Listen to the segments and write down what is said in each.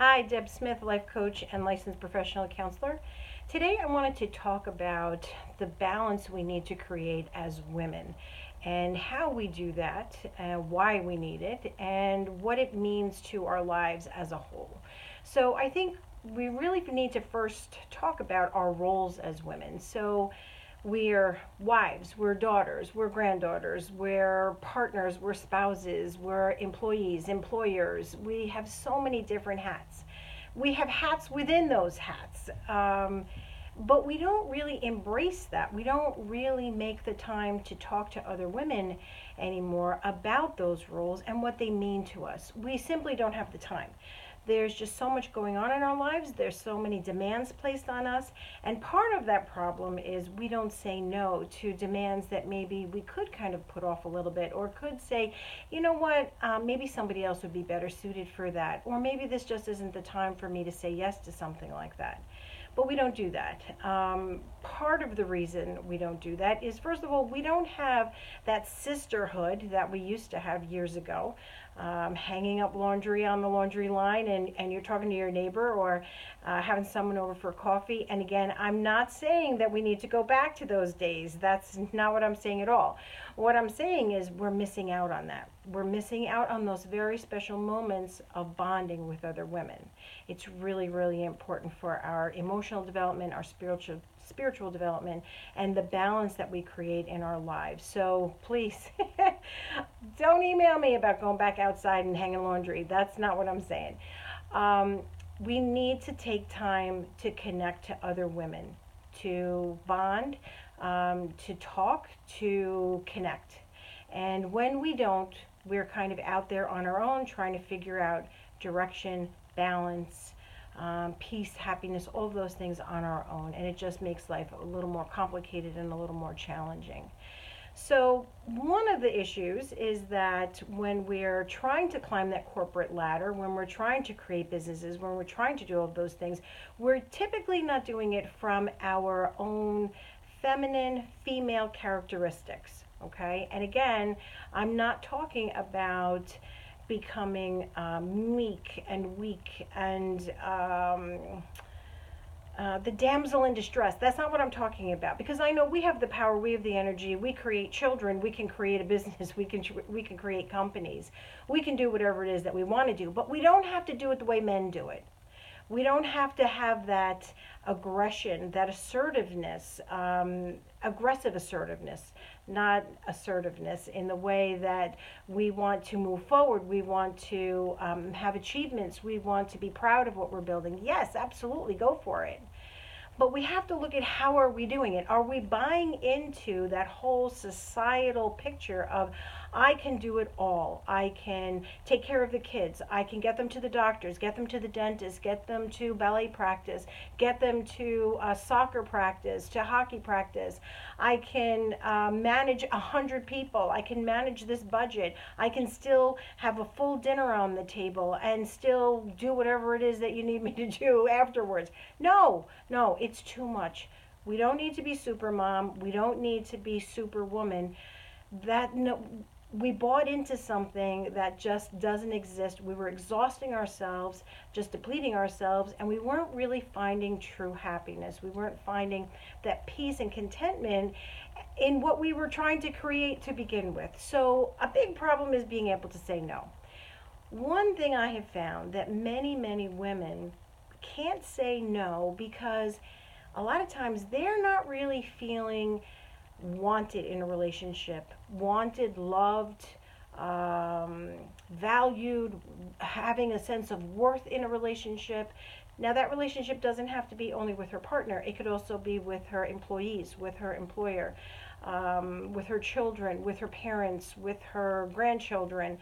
Hi, Deb Smith, life coach and licensed professional counselor. Today I wanted to talk about the balance we need to create as women and how we do that, why we need it, and what it means to our lives as a whole. So I think we really need to first talk about our roles as women. So we're wives, we're daughters, we're granddaughters, we're partners, we're spouses, we're employees, employers. We have so many different hats. We have hats within those hats. But we don't really embrace that. We don't really make the time to talk to other women anymore about those roles and what they mean to us. We simply don't have the time. There's just so much going on in our lives. There's so many demands placed on us. And part of that problem is we don't say no to demands that maybe we could kind of put off a little bit, or could say, you know what, maybe somebody else would be better suited for that. Or maybe this just isn't the time for me to say yes to something like that. But we don't do that. Part of the reason we don't do that is, first of all, we don't have that sisterhood that we used to have years ago. Hanging up laundry on the laundry line, and you're talking to your neighbor, or having someone over for coffee. And again, I'm not saying that we need to go back to those days. That's not what I'm saying at all. What I'm saying is we're missing out on that. We're missing out on those very special moments of bonding with other women. It's really, really important for our emotional development, our spiritual development, and the balance that we create in our lives. So please don't email me about going back outside and hanging laundry. That's not what I'm saying. We need to take time to connect to other women, to bond, to talk, to connect. And when we don't, we're kind of out there on our own trying to figure out direction, balance, peace, happiness, all of those things on our own. And it just makes life a little more complicated and a little more challenging. So one of the issues is that when we're trying to climb that corporate ladder, when we're trying to create businesses, when we're trying to do all of those things, we're typically not doing it from our own feminine, female characteristics. Okay? And again, I'm not talking about becoming meek and weak and the damsel in distress. That's not what I'm talking about, because I know we have the power, we have the energy, we create children, we can create a business, we can create companies, we can do whatever it is that we want to do, but we don't have to do it the way men do it. We don't have to have that aggression, that assertiveness, aggressive assertiveness, not assertiveness in the way that we want to move forward. We want to have achievements. We want to be proud of what we're building. Yes, absolutely, go for it. But we have to look at how are we doing it. Are we buying into that whole societal picture of I can do it all. I can take care of the kids. I can get them to the doctors, get them to the dentist, get them to ballet practice, get them to soccer practice, to hockey practice. I can manage 100 people. I can manage this budget. I can still have a full dinner on the table and still do whatever it is that you need me to do afterwards. No, no, it's too much. We don't need to be super mom. We don't need to be super woman. That no, we bought into something that just doesn't exist. We were exhausting ourselves, just depleting ourselves, and we weren't really finding true happiness. We weren't finding that peace and contentment in what we were trying to create to begin with. So a big problem is being able to say no. One thing I have found that many, many women can't say no because a lot of times they're not really feeling wanted in a relationship, wanted, loved, valued, having a sense of worth in a relationship. Now, that relationship doesn't have to be only with her partner. It could also be with her employees, with her employer, with her children, with her parents, with her grandchildren,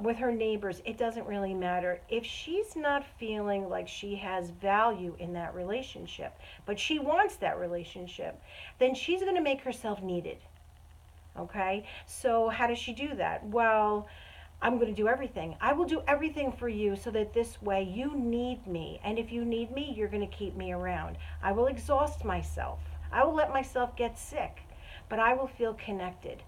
with her neighbors. It doesn't really matter. If she's not feeling like she has value in that relationship, but she wants that relationship, then she's going to make herself needed. Okay? So how does she do that? Well, I'm going to do everything. I will do everything for you so that this way you need me. And if you need me, you're going to keep me around. I will exhaust myself. I will let myself get sick, but I will feel connected.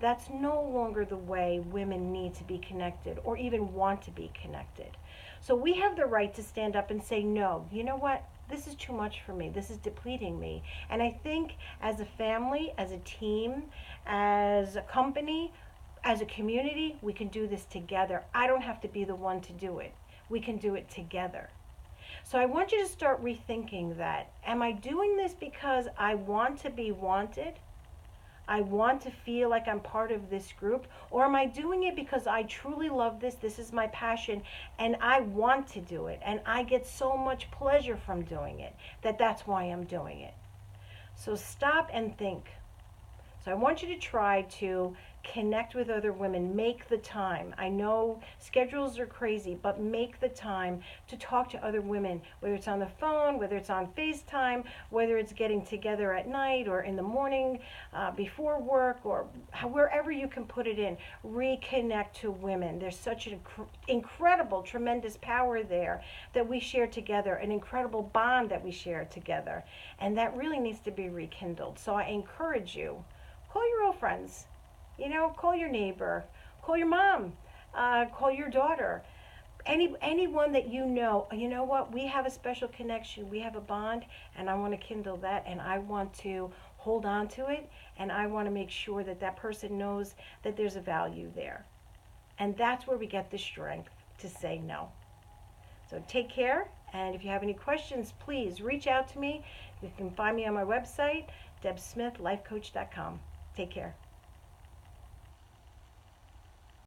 That's no longer the way women need to be connected or even want to be connected. So we have the right to stand up and say, no, you know what? This is too much for me. This is depleting me. And I think as a family, as a team, as a company, as a community, we can do this together. I don't have to be the one to do it. We can do it together. So I want you to start rethinking that. Am I doing this because I want to be wanted? I want to feel like I'm part of this group? Or am I doing it because I truly love this? This is my passion and I want to do it. And I get so much pleasure from doing it that that's why I'm doing it. So stop and think. So I want you to try to connect with other women. Make the time. I know schedules are crazy, but make the time to talk to other women, whether it's on the phone, whether it's on FaceTime, whether it's getting together at night or in the morning before work, or wherever you can put it in. Reconnect to women. There's such an incredible, tremendous power there that we share together, an incredible bond that we share together. And that really needs to be rekindled. So I encourage you, call your old friends, call your neighbor, call your mom, call your daughter, anyone that you know what, we have a special connection, we have a bond, and I want to kindle that, and I want to hold on to it, and I want to make sure that that person knows that there's a value there. And that's where we get the strength to say no. So take care, and if you have any questions, please reach out to me. You can find me on my website, debsmithlifecoach.com. Take care.